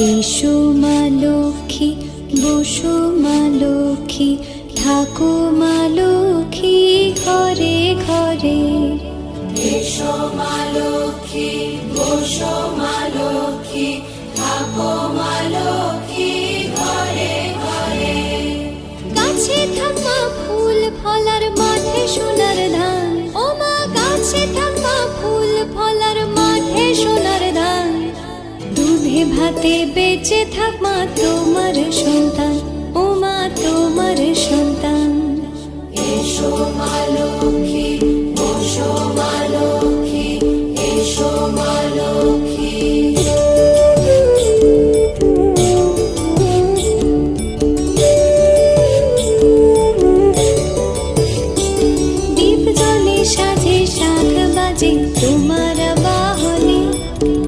এসো মা লক্ষ্মী, বসো মা লক্ষ্মী, থাকো মা লক্ষ্মী ঘরে ঘরে। এসো মা লক্ষ্মী, বসো মা লক্ষ্মী, থাকো মা লক্ষ্মী ঘরে ঘরে। গাছে থাকা ফুল ফলার মাঠে সোনার ধান, ও মা গাছে থাকা ফুল ফলার মাঠে সোনার ধান। দুধে ভাতে বেঁচে থাক মা তোমার সন্তান, ও মা তোমার সন্তান। এসো মা লক্ষ্মী,